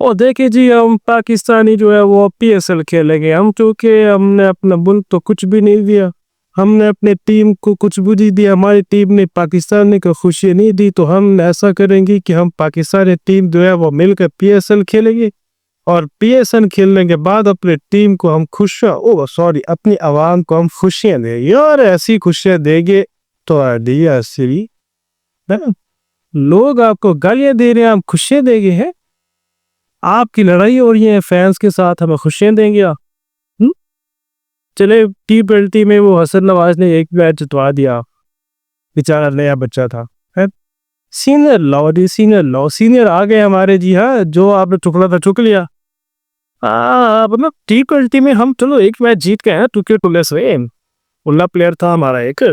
और देखिए जी, हम पाकिस्तानी जो है वो पीएसएल खेलेंगे हम, क्योंकि हमने अपना मुल्क तो कुछ भी नहीं दिया, हमने अपने टीम को कुछ भी नहीं दिया, हमारी टीम ने पाकिस्तानी को खुशी नहीं दी, तो हम ऐसा करेंगे कि हम पाकिस्तानी टीम जो है वो मिलकर पीएसएल खेलेंगे। और पीएसएल खेलने के बाद अपनी टीम को हम खुशियाँ, ओ सॉरी, अपनी आवाम को हम खुशियाँ देंगे, और ऐसी खुशियाँ देंगे तो आइडिया सीरी है ना? लोग आपको गालियां दे रहे हैं, हम खुशियाँ देंगे हैं? आपकी लड़ाई हो रही है फैंस के साथ, हमें खुशियां देंगे आप? हम्म? चले T20 में वो हसन नवाज ने एक मैच जितवा दिया, बेचारा नया बच्चा था, है? सीनियर लाओ जी, सीनियर लाओ, सीनियर आ गए हमारे जी। हाँ, जो आपने टुकड़ा था चुक लिया। मतलब T20 में हम चलो एक मैच जीत गए हैं, 2K से। उल्ला प्लेयर था हमारा एक,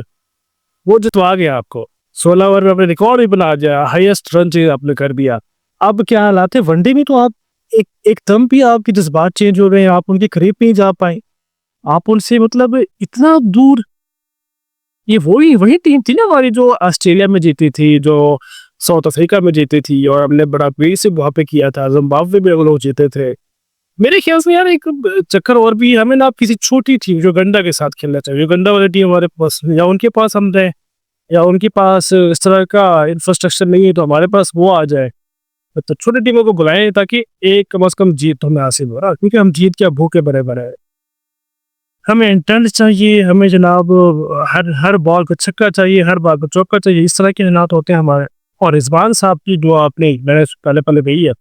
वो जितवा गया आपको। 16 ओवर में आपने रिकॉर्ड भी बना दिया, हाईएस्ट रन चेज आपने कर दिया। अब क्या हालात है वनडे में, तो आप एकदम भी आपके जज्बात चेंज हो रहे हैं, आप उनके करीब नहीं जा पाए, आप उनसे मतलब इतना दूर। ये वही वही टीम थी ना हमारी जो ऑस्ट्रेलिया में जीती थी, जो साउथ अफ्रीका में जीती थी, और हमने बड़ा बेस से वहां पे किया था, जिम्बाब्वे में वो लोग जीते थे। मेरे ख्याल से यार एक चक्कर और भी, हमें ना किसी छोटी टीम युगांडा के साथ खेलना चाहिए। युगांडा वाली टीम हमारे पास, या उनके पास हम रहे, या उनके पास इस तरह का इंफ्रास्ट्रक्चर नहीं है, तो हमारे पास वो आ जाए। तो छोटी टीमों को बुलाएं ताकि एक कम से कम जीत हमें हासिल हो रहा, क्योंकि हम जीत के भूखे बड़े बड़े हैं। हमें इंटेंट चाहिए, हमें जनाब हर हर बॉल को छक्का चाहिए, हर बॉल को चौका चाहिए, इस तरह के हालात होते हैं हमारे। और रिजवान साहब की जो आपने, मैंने पहले पहले कही है,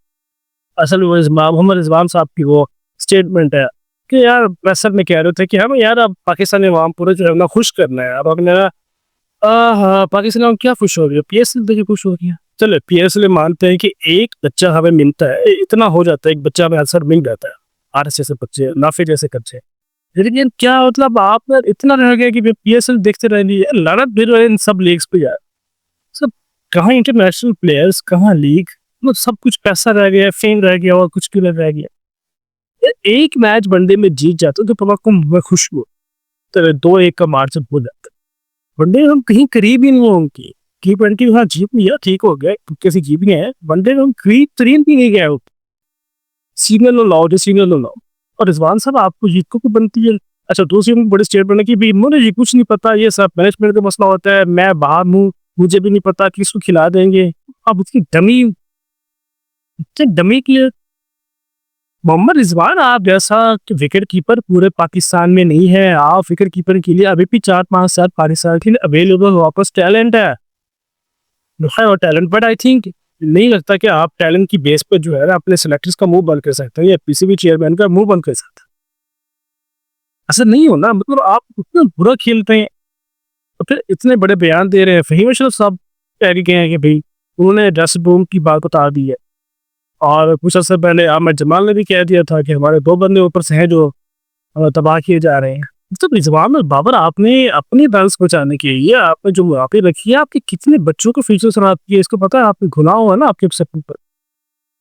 असल में वो मोहम्मद रिजवान साहब की वो स्टेटमेंट है कि यार प्रेशर में कह रहे थे कि हम यार अब पाकिस्तानी अवाम पूरे जो है ना खुश करना है। अब अपने हाँ, पाकिस्तान अवाम क्या खुश हो रही है, पीएसएल देखिए खुश हो रही है। चले पीएसएल मानते हैं कि एक बच्चा हमें मिलता है, इतना हो जाता है, एक बच्चा हमें अक्सर मिल जाता है, आरएस जैसे बच्चे, नाफे जैसे बच्चे। लेकिन क्या मतलब आप इतना रह गया कि पीएसएल देखते रहनी है, लड़त भी रहे इन सब लीग्स पे यार। सब कहाँ इंटरनेशनल प्लेयर्स, कहाँ लीग, मतलब सब कुछ पैसा रह गया, फेम रह गया, और कुछ भी रह गया। यार एक मैच वनडे में जीत जाते तो पता को मैं खुश हुआ, तो 2-1 का मार्जिन हो जाता। वनडे हम कहीं करीब ही नहीं हो उनकी। T20 हाँ जीत लिया, ठीक हो गया, कैसे जीत गए हैं, वनडे में हम करीब तरीन भी नहीं गए। सीनियर लो लाओ, जो सीनियर लो लाओ। और रिजवान साहब आपको जीत को बनती है। अच्छा, दूसरी बड़ी स्टेटमेंट है कि भाई मुझे ये कुछ नहीं पता, ये सब मैनेजमेंट का मसला होता है, मैं बाहर हूँ, मुझे भी नहीं पता किसको खिला देंगे। अब उसकी डमी, डमी की मोहम्मद रिजवान आप जैसा विकेट कीपर पूरे पाकिस्तान में नहीं है। आप विकेट कीपर के लिए अभी भी 4-5 साल पाकिस्तान के लिए अवेलेबल, वापस टैलेंट है और टैलेंट, बट आई थिंक नहीं लगता कि आप टैलेंट की बेस पर जो है ना अपने सिलेक्टर्स का मुंह बंद कर सकते हैं, या पीसीबी चेयरमैन का मुंह बंद कर सकते हैं। ऐसा नहीं हो ना, मतलब आप उतना बुरा खेलते हैं तो फिर इतने बड़े बयान दे रहे हैं। फहीम अशरफ साहब कह के गए हैं कि भाई उन्होंने ड्रेसिंग रूम की बात बता दी है, और कुछ अर्से पहले अहमद जमाल ने भी कह दिया था कि हमारे 2 बंदे ऊपर से हैं जो तबाह किए जा रहे हैं। मतलब रिजवान और बाबर, आपने अपनी बैलेंस बचाने के लिए आपने जो मुआफी रखी है, आपके कितने बच्चों को फ्यूचर खराब किया, इसको पता है? आपने गुनाह हुआ ना आपके सब ऊपर,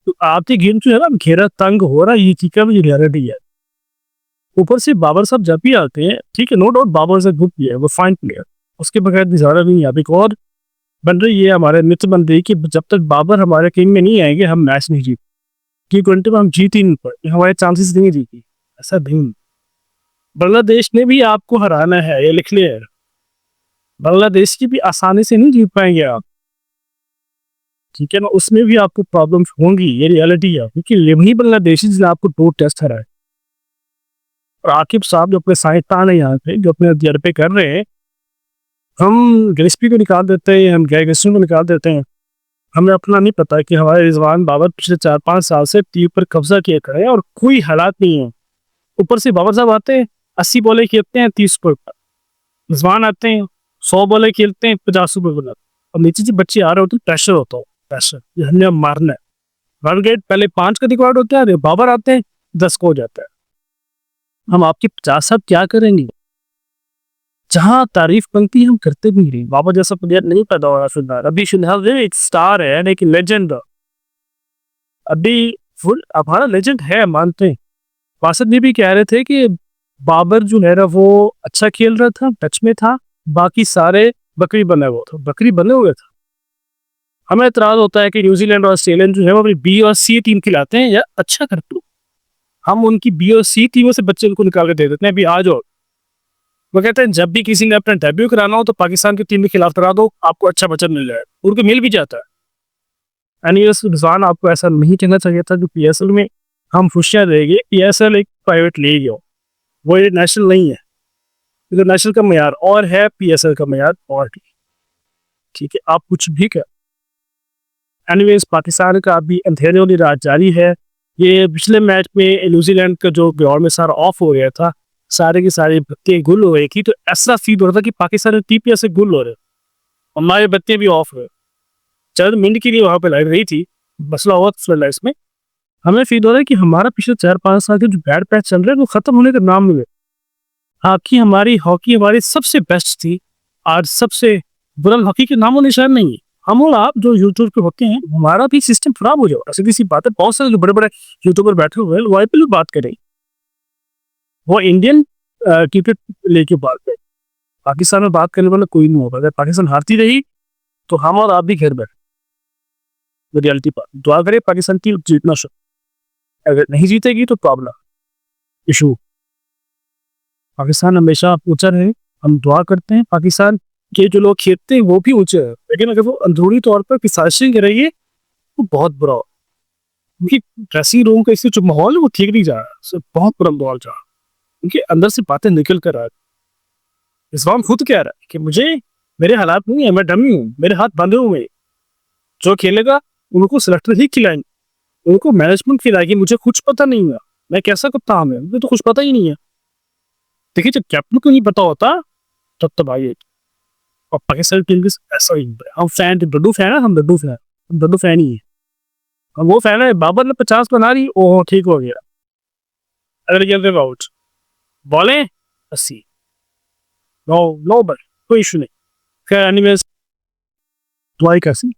तो आपकी गेम जो है ना घेरा तंग हो रहा है, ये ठीक है, ये रियलिटी है। ऊपर से बाबर साहब जब भी आते हैं, ठीक है, नो डाउट बाबर से गुड प्लेयर, वो फाइन प्लेयर, उसके बगैर गुजारा नहीं है। अभी एक और बन रही है हमारे मित्र बन रही कि जब तक बाबर हमारे टीम में नहीं आएंगे हम मैच नहीं जीत, T20 में हम जीत ही नहीं पाए, हमारे चांसेस नहीं जीती। ऐसा नहीं, बांग्लादेश ने भी आपको हराना है, ये लिख लिया। बांग्लादेश की भी आसानी से नहीं जीत पाएंगे आप, ठीक है ना, उसमें भी आपको प्रॉब्लम होंगी, ये रियलिटी है, क्योंकि वही बांग्लादेशी जिसने आपको 2 टेस्ट हराए। और आकिब साहब जो अपने साइंसदान है यहाँ पे, जो अपने तजर्बे कर रहे हैं, हम गिलस्पी को निकाल देते हैं, हम गैगसन को निकाल देते हैं, हमें अपना नहीं पता कि हमारे रिजवान बाबर पिछले 4-5 साल से टीम पर कब्जा किए खड़े हैं और कोई हालात नहीं है। ऊपर से बाबर साहब आते हैं, 80 बॉलें खेलते हैं 30 पर, रिजवान आते हैं 100 बॉलें खेलते हैं 50 पर बना, और नीचे से बच्चे आ रहे होते हैं, प्रेशर होता है, प्रेशर, ये हमने मारना है। रन रेट पहले 5 का रिकॉर्ड होता है, बाबर आते हैं 10 को हो जाता है। हम आपकी 50 साहब क्या करेंगे? जहां तारीफ बनती हम करते भी नहीं। बाबर जैसा प्लेयर नहीं पैदा हो रहा फिलहाल, अभी फिलहाल एक स्टार है, लेकिन लेजेंड अभी फुल हमारा लेजेंड है, मानते हैं। वासद भी कह रहे थे कि बाबर जो है ना वो अच्छा खेल रहा था, टच में था, बाकी सारे बकरी बने हुए थे, बकरी बने हुए थे। हमें एतराज़ होता है कि न्यूजीलैंड और ऑस्ट्रेलिया जो है वो अपनी बी और सी टीम खिलाते हैं या अच्छा करते हो। हम उनकी बी और सी टीमों से बच्चे उनको निकाल के दे देते हैं, अभी आ जाओ। वो कहते हैं जब भी किसी ने अपना डेब्यू कराना हो तो पाकिस्तान की टीम के खिलाफ करा दो, आपको अच्छा बच्चा मिल जाएगा। उनको मिल भी जाता है। एनीवेज रिजवान, आपको ऐसा नहीं कहना चाहिए था कि पीएसएल में हम खुशियां देंगे। पीएसएल एक प्राइवेट लीग है, वो ये नेशनल नहीं है। तो नेशनल का मैयार और है, पीएसएल का मैयार और ठीक है, आप कुछ भी कर। एनीवेज पाकिस्तान का अभी अंधेरे वाली रात जारी है। ये पिछले मैच में न्यूजीलैंड का जो ग्राउंड में सारा ऑफ हो गया था, सारे की सारी बत्तियां गुल हो गई थी, तो ऐसा फील हो रहा था कि पाकिस्तान में टीपीएस से गुल हो रहे, हमारी बत्तियां भी ऑफ हुए। चंद मिनट के लिए वहां पे लाइट रही थी, मसला हुआ फ्लड लाइट्स में। हमें फील हो रहा है कि हमारा पिछले 4-5 साल के जो बैड पैच चल रहे हैं वो खत्म होने का नाम नहीं ले। हॉकी हमारी सबसे बेस्ट थी, आज सबसे बुरा हॉकी के नामो निशान नहीं है। हम और आप जो यूट्यूब पे होते हैं, हमारा भी सिस्टम खराब हो जाएगा। सीधी सी बात है, बहुत सारे जो बड़े बड़े यूट्यूबर बैठे हुए हैं वो आईपीएल की बात करें, वो इंडियन क्रिकेट लेके बात करें। पाकिस्तान में बात करने वाला कोई नहीं होगा। अगर पाकिस्तान हारती रही तो हम और आप भी घर बैठे। रियलिटी बात, दुआ करें पाकिस्तान टीम जीतना शुरू। अगर नहीं जीतेगी तो प्रॉब्लम इशू। पाकिस्तान हमेशा ऊंचा रहे, हम दुआ करते हैं। पाकिस्तान के जो लोग खेलते हैं वो भी ऊंचे हैं, लेकिन अगर वो अंदरूनी तौर पर पिशाचिंग करेंगे तो बहुत बुरा हो। उनकी ड्रेसिंग रूम का इससे जो माहौल है वो ठीक नहीं जा रहा, उससे बहुत बुरा माहौल जा रहा। उनके अंदर से बातें निकल कर आ रही। इस्लाम खुद कह रहा है कि मुझे, मेरे हालात नहीं है, मैं डमी हूँ, मेरे हाथ बंधे हुए हैं। जो खेलेगा उनको सिलेक्टर ही खिलाएंगे, उनको मैनेजमेंट खिलाएगी। मुझे कुछ पता नहीं है, मैं कैसा कप्तान है, मुझे तो कुछ पता ही नहीं है। देखिए, जब कैप्टन को नहीं पता होता तब तब आइए। और पाकिस्तान टीम की ऐसा ही, हम फैन, डड्डू फैन है, हम डड्डू फैन ही है। और वो फैन है, बाबर ने 50 बना ली, ओह ठीक हो गया। अगर ये आउट बॉलें 80, नो नो बल, कोई इशू नहीं। खैर एनीवेज, दुआई कैसी